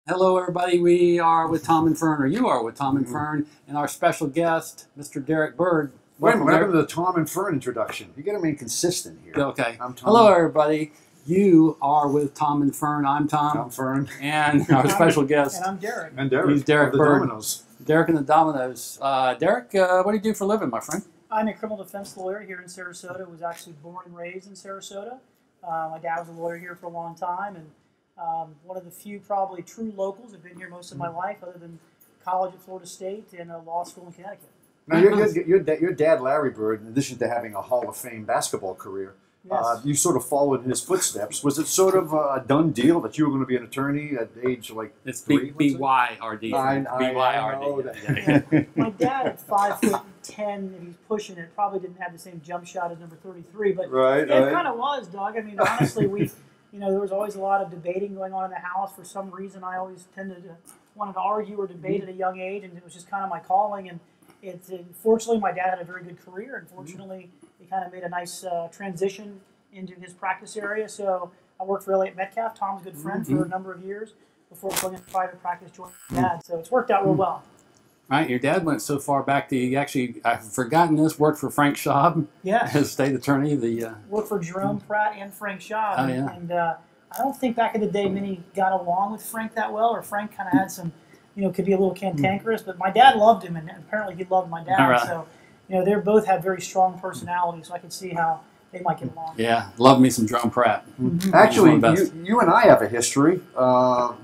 Hello, everybody. We are with Tom and Fern, or you are with Tom and Fern, and our special guest, Mr. Derek Byrd. Wait a minute, what happened to the Tom and Fern introduction? You got to be consistent here. Okay. I'm Tom. Hello, everybody. You are with Tom and Fern. I'm Tom. I'm Fern. And our special guest. And I'm Derek. And Derek. He's Derek the Byrd. Dominoes. Derek and the Dominoes. Derek, what do you do for a living, my friend? I'm a criminal defense lawyer here in Sarasota. Was actually born and raised in Sarasota. My dad was a lawyer here for a long time, and one of the few probably true locals. I've been here most of my life, other than college at Florida State and a law school in Connecticut. Now, your dad, Larry Byrd, in addition to having a Hall of Fame basketball career, Yes. you sort of followed in his footsteps. Was it sort of a done deal that you were going to be an attorney at age like It's three? B-Y-R-D. I B-Y-R-D. know that. My dad at 5'10", and he's pushing it, probably didn't have the same jump shot as number 33, but Right, yeah, it right. kind of was, Doug. I mean, honestly, there was always a lot of debating going on in the house. For some reason, I always tended to wanted to argue or debate at a young age, and it was just kind of my calling. And fortunately, my dad had a very good career, and fortunately, he kind of made a nice transition into his practice area. So I worked for Elliott Metcalf, Tom's good friend, for a number of years before going into private practice, joining my dad. So it's worked out real well. Right, your dad went so far back that he actually, I've forgotten this, worked for Frank Schaub Yeah. as state attorney. Worked for Jerome Pratt and Frank Schaub. Oh, yeah. And I don't think back in the day many got along with Frank that well, or Frank kind of had some, could be a little cantankerous. But my dad loved him, and apparently he loved my dad. All right. So, they both had very strong personalities, so I could see how they might get along. Yeah, love me some Jerome Pratt. Actually, He's one of the best. you and I have a history.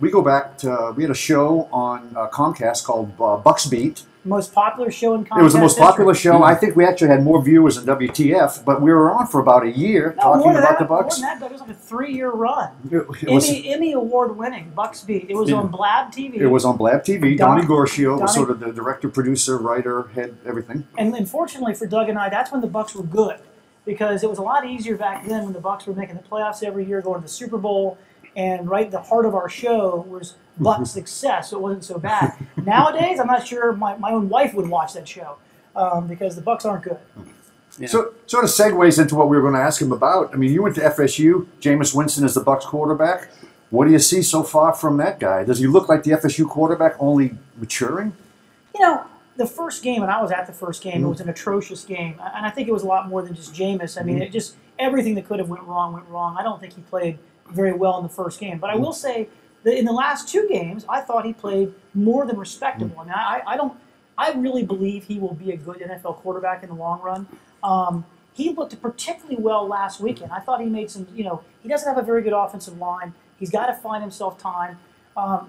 We go back to, we had a show on Comcast called Bucks Beat. Most popular show in Comcast It was the most popular history. show. I think we actually had more viewers than WT&F, but we were on for about a year No, more talking than about that, the Bucks. More than that, it was like a 3-year run. It was, Emmy Award winning Bucks Beat. It was on Blab TV. it was on Blab TV. Don- Donnie Gorcio was Donnie- sort of the director, producer, writer, head, everything. And unfortunately for Doug and I, that's when the Bucks were good, because it was a lot easier back then when the Bucks were making the playoffs every year, going to the Super Bowl, and right at the heart of our show was Bucks success, so it wasn't so bad. Nowadays, I'm not sure my own wife would watch that show because the Bucks aren't good. Yeah. So sort of segues into what we were going to ask him about. I mean, you went to FSU. Jameis Winston is the Bucks quarterback. What do you see so far from that guy? Does he look like the FSU quarterback, only maturing? The first game, and I was at the first game, it was an atrocious game. And I think it was a lot more than just Jameis. I mean, it just everything that could have went wrong. I don't think he played very well in the first game. But I will say that in the last 2 games, I thought he played more than respectable. I mean, I really believe he will be a good NFL quarterback in the long run. He looked particularly well last weekend. I thought he made some, he doesn't have a very good offensive line. He's got to find himself time.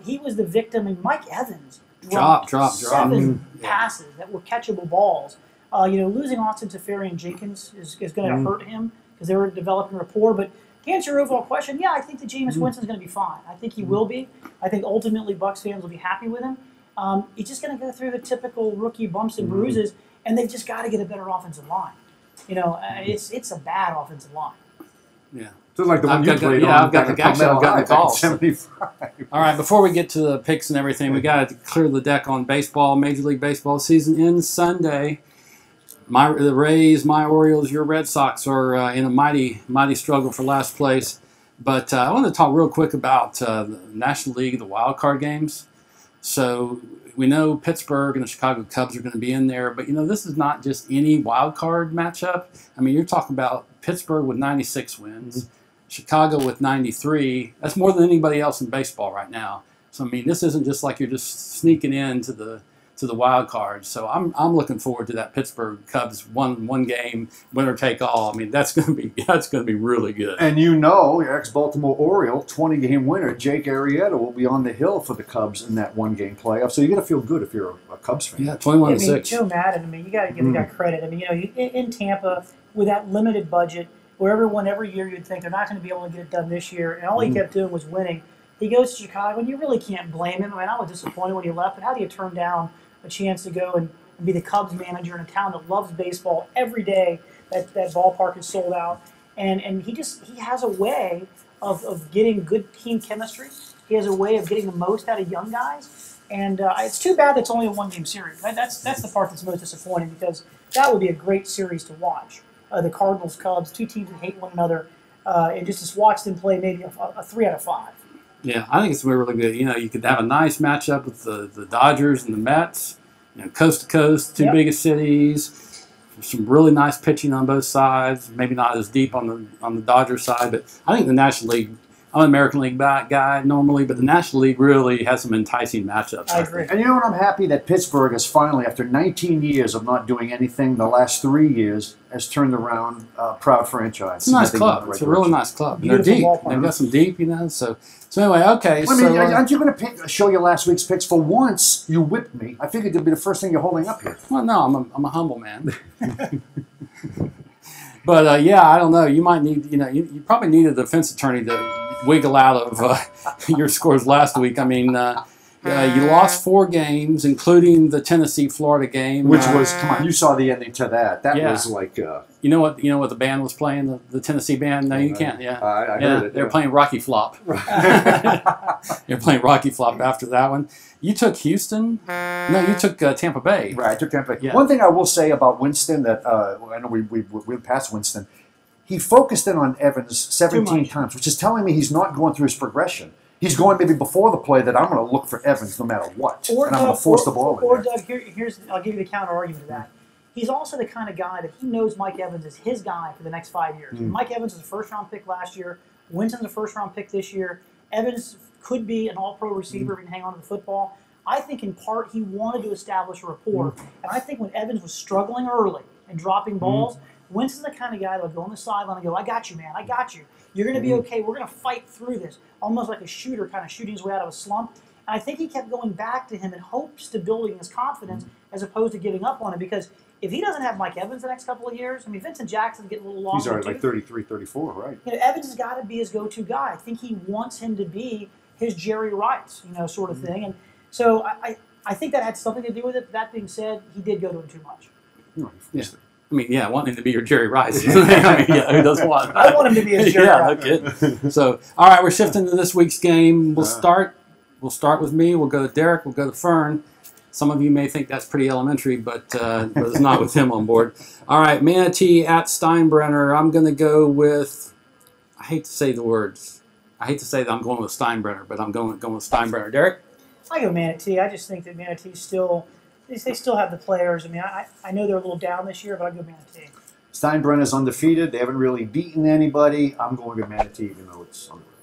He was the victim, and Mike Evans dropped Drop. 7 passes that were catchable balls. Losing Austin Seferian-Jenkins is going to hurt him because they were developing rapport. But to answer your overall question, yeah, I think that Jameis Winston's going to be fine. I think he will be. I think ultimately Bucs fans will be happy with him. He's just going to go through the typical rookie bumps and bruises, and they've just got to get a better offensive line. It's a bad offensive line. Yeah. So like the one you played on. I've got the Palmetto calls. 75. All right, before we get to the picks and everything, we got to clear the deck on baseball. Major League Baseball season ends Sunday. The Rays, my Orioles, your Red Sox are in a mighty struggle for last place. But I want to talk real quick about the National League, the wild card games. So we know Pittsburgh and the Chicago Cubs are going to be in there, but this is not just any wild card matchup. I mean, you're talking about Pittsburgh with 96 wins, Chicago with 93. That's more than anybody else in baseball right now. So I mean, this isn't just like you're just sneaking into the wild card. So I'm looking forward to that Pittsburgh Cubs one game winner take all. I mean, that's going to be really good. And your ex-Baltimore Oriole, 20-game winner, Jake Arrieta, will be on the hill for the Cubs in that one-game playoff. So you're going to feel good if you're a Cubs fan. Yeah, 21-6. Joe Madden, you got to give the guy credit. I mean, in Tampa, with that limited budget, where everyone every year you'd think they're not going to be able to get it done this year, and all he kept doing was winning. He goes to Chicago, and you really can't blame him. I mean, I was disappointed when he left, but how do you turn down a chance to go and be the Cubs manager in a town that loves baseball every day? That ballpark is sold out, and he has a way of getting good team chemistry. He has a way of getting the most out of young guys, and it's too bad that's only a 1-game series. Right? That's the part that's most disappointing, because that would be a great series to watch. The Cardinals, Cubs, 2 teams that hate one another, and just watch them play maybe a 3 out of 5. Yeah, I think it's going to be really good. You know, you could have a nice matchup with the Dodgers and the Mets. You know, coast to coast, two biggest cities. Some really nice pitching on both sides. Maybe not as deep on the Dodger side, but I think the National League. I'm an American League guy normally, but the National League really has some enticing matchups. I agree. And you know what? I'm happy that Pittsburgh has finally, after 19 years of not doing anything, the last 3 years, has turned around a proud franchise. It's a nice club. It's a really nice club. They're deep. They've got some deep, you know. So anyway, okay. Well, I mean, aren't you going to show your last week's picks? For once, you whipped me. I figured it'd be the first thing you're holding up here. Well, no, I'm a humble man. But yeah, I don't know. You might need, you know, you probably need a defense attorney to wiggle out of your scores last week. I mean, you lost 4 games, including the Tennessee-Florida game, which was, come on, you saw the ending to that. That was like, you know what the band was playing, the Tennessee band. No, you can't. Yeah, I heard it. They're playing Rocky Flop. They're playing Rocky Flop after that one. You took Houston. No, you took Tampa Bay. Right, I took Tampa Bay. Yeah. One thing I will say about Winston that I know we passed Winston. He focused in on Evans 17 times, which is telling me he's not going through his progression. He's going maybe before the play that I'm going to look for Evans no matter what, and I'm going to force the ball in there. Doug, I'll give you the counter argument to that. He's also the kind of guy that he knows Mike Evans is his guy for the next 5 years. Mike Evans was a first-round pick last year. Winston's a first-round pick this year. Evans could be an all-pro receiver if he can hang on to the football. I think in part he wanted to establish a rapport. And I think when Evans was struggling early and dropping balls, Winston's the kind of guy that'll go on the sideline and go, I got you, man. I got you. You're going to be okay. We're going to fight through this. Almost like a shooter kind of shooting his way out of a slump. And I think he kept going back to him in hopes to building his confidence as opposed to giving up on him. Because if he doesn't have Mike Evans the next couple of years, I mean, Vincent Jackson's getting a little longer. He's already like 33, 34, right? You know, Evans has got to be his go-to guy. I think he wants him to be his Jerry Rice, you know, sort of thing. And so I think that had something to do with it. That being said, he did go to him too much. Yeah. I mean, yeah, wanting him to be your Jerry Rice. I mean, yeah, who doesn't want? I want him to be his Jerry Rice. Yeah, no kidding. So, all right, we're shifting to this week's game. We'll start with me. We'll go to Derek. We'll go to Fern. Some of you may think that's pretty elementary, but it's not with him on board. All right, Manatee at Steinbrenner. I'm going to go with. I hate to say the words. I hate to say that I'm going with Steinbrenner, but I'm going with Steinbrenner. Derek. I go Manatee. I just think that Manatee still. They still have the players. I mean, I know they're a little down this year, but I go Manatee. Steinbrenner's undefeated. They haven't really beaten anybody. I'm going to Manatee, even though it's undefeated.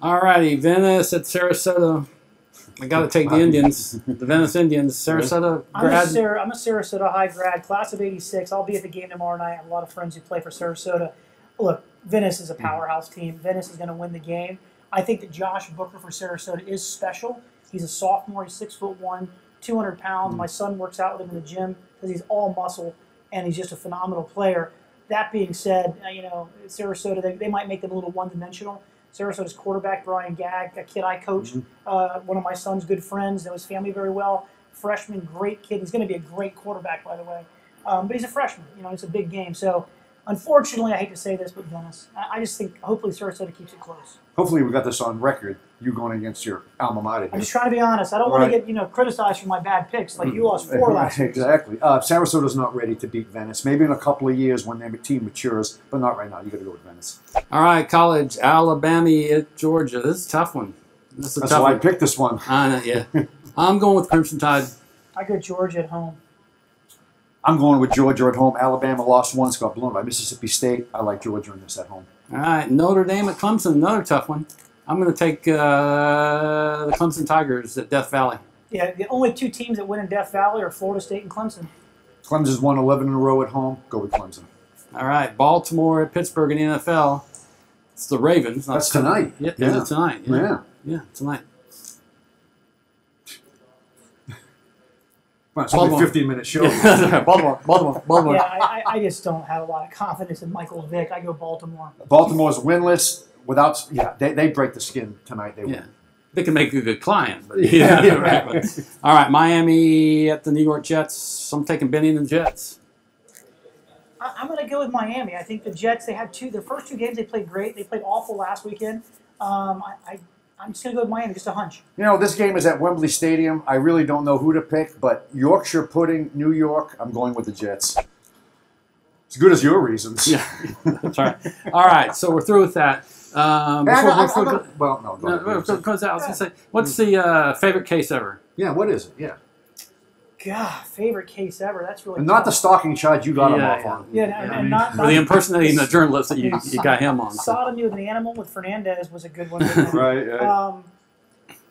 All righty, Venice at Sarasota. I got to take the Indians, the Venice Indians. Sarasota grad. I'm a Sarasota high grad, class of '86. I'll be at the game tomorrow night. I have a lot of friends who play for Sarasota. Look, Venice is a powerhouse team. Venice is going to win the game. I think that Josh Booker for Sarasota is special. He's a sophomore. He's 6'1". 200 pounds. My son works out with him in the gym because he's all muscle and he's just a phenomenal player. That being said, you know, Sarasota, they might make them a little one-dimensional. Sarasota's quarterback, Brian Gagg, a kid I coached, one of my son's good friends, knows his family very well. Freshman, great kid. He's going to be a great quarterback, by the way. But he's a freshman. You know, it's a big game. So, unfortunately, I hate to say this, but Venice. I just think hopefully Sarasota keeps it close. Hopefully we got this on record, you going against your alma mater here. I'm just trying to be honest. I don't want to get criticized for my bad picks like you lost 4 last week. Exactly. Sarasota's not ready to beat Venice. Maybe in a couple of years when their team matures, but not right now. You got to go with Venice. All right, college, Alabama at Georgia. This is a tough one. That's why I picked this one. Yeah. I'm going with Crimson Tide. I go Georgia at home. I'm going with Georgia at home. Alabama lost once, got blown by Mississippi State. I like Georgia in this at home. All right, Notre Dame at Clemson, another tough one. I'm going to take the Clemson Tigers at Death Valley. Yeah, the only 2 teams that win in Death Valley are Florida State and Clemson. Clemson's won 11 in a row at home. Go with Clemson. All right, Baltimore at Pittsburgh in the NFL. It's the Ravens. That's tonight. Yeah, it's tonight. Yeah, tonight. Well, it's only a 15-minute show. Yeah. Baltimore. Yeah, I just don't have a lot of confidence in Michael Vick. I go Baltimore. Baltimore's winless. They break the skin tonight. They win. They can make a good client. But right. All right, Miami at the New York Jets. I'm taking Benny and the Jets. I'm going to go with Miami. I think the Jets, they had their first 2 games they played great. They played awful last weekend. I'm just going to go with Miami, just a hunch. You know, this game is at Wembley Stadium. I really don't know who to pick, but Yorkshire pudding, New York, I'm going with the Jets. As good as your reasons. Yeah, that's right. All right, so we're through with that. Well, no. I was going to say, what's the favorite case ever? Yeah, what is it? Yeah. God, favorite case ever. That's really And not tough. the stalking charge you got him off on. Yeah, and not Or the impersonating the journalist that you got him on. sodomy with an animal with Fernandez was a good one. Right.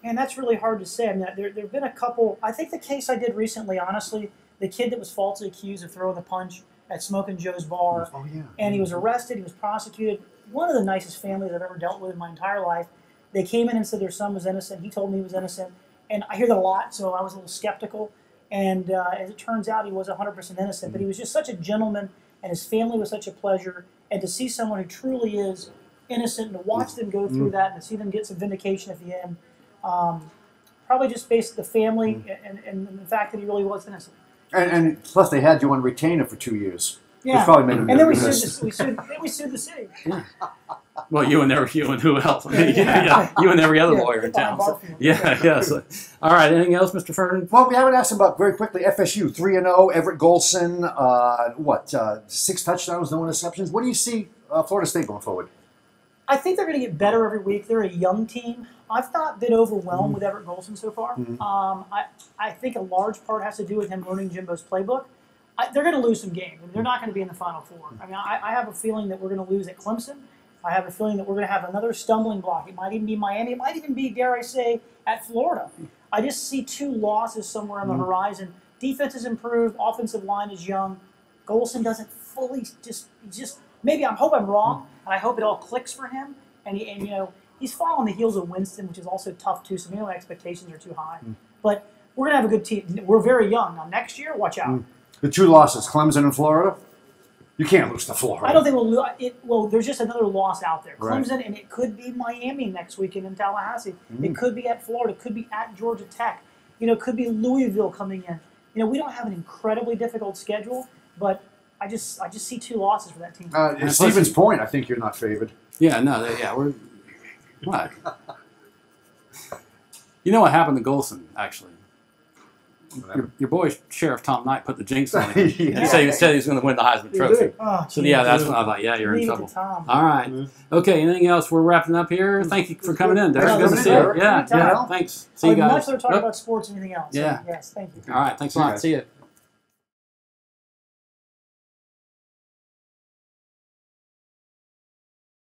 And that's really hard to say. I mean, there have been a couple. I think the case I did recently, honestly, the kid that was falsely accused of throwing the punch at Smokin' Joe's bar, and he was arrested, he was prosecuted. One of the nicest families I've ever dealt with in my entire life. They came in and said their son was innocent. He told me he was innocent. And I hear that a lot, so I was a little skeptical. And as it turns out, he was 100% innocent. But he was just such a gentleman, and his family was such a pleasure. And to see someone who truly is innocent and to watch them go through that and to see them get some vindication at the end, probably just based the family and the fact that he really was innocent. And plus, they had you on retainer for 2 years. Yeah. Which probably made him and then we nervous. sued the city. Yeah. Well, you and who else? You and every other lawyer in town. So, So. All right. Anything else, Mr. Ferdinand? Well, we haven't asked him about very quickly. FSU 3-0. Everett Golson, 6 touchdowns, no interceptions. What do you see Florida State going forward? I think they're going to get better every week. They're a young team. I've not been overwhelmed with Everett Golson so far. I think a large part has to do with him learning Jimbo's playbook. They're going to lose some games. I mean, they're not going to be in the Final Four. I mean, I have a feeling that we're going to lose at Clemson. I have a feeling that we're going to have another stumbling block. It might even be Miami. It might even be, dare I say, at Florida. I just see 2 losses somewhere on the horizon. Defense is improved. Offensive line is young. Golson doesn't fully just maybe I hope I'm wrong, and I hope it all clicks for him. And he's following the heels of Winston, which is also tough too. So maybe my expectations are too high. But we're going to have a good team. We're very young. Now next year, watch out. The 2 losses, Clemson and Florida. You can't lose to Florida. I don't think we'll lose. Well, there's just another loss out there. Right. Clemson, and it could be Miami next weekend in Tallahassee. It could be at Florida. It could be at Georgia Tech. It could be Louisville coming in. We don't have an incredibly difficult schedule, but I just see 2 losses for that team. At Stevens Point, I think you're not favored. Yeah, we're what? You know what happened to Golson, actually? Your boy Sheriff Tom Knight put the jinx on him and said he was going to win the Heisman Trophy. So that's when I thought, you're in trouble. All right. Okay. Anything else? We're wrapping up here. Thank you for coming in, Derek. Good to see you. Yeah. Thanks. See you guys. Much rather talk about sports than anything else. Yeah. Yes. Thank you. All right. Thanks a lot. See you.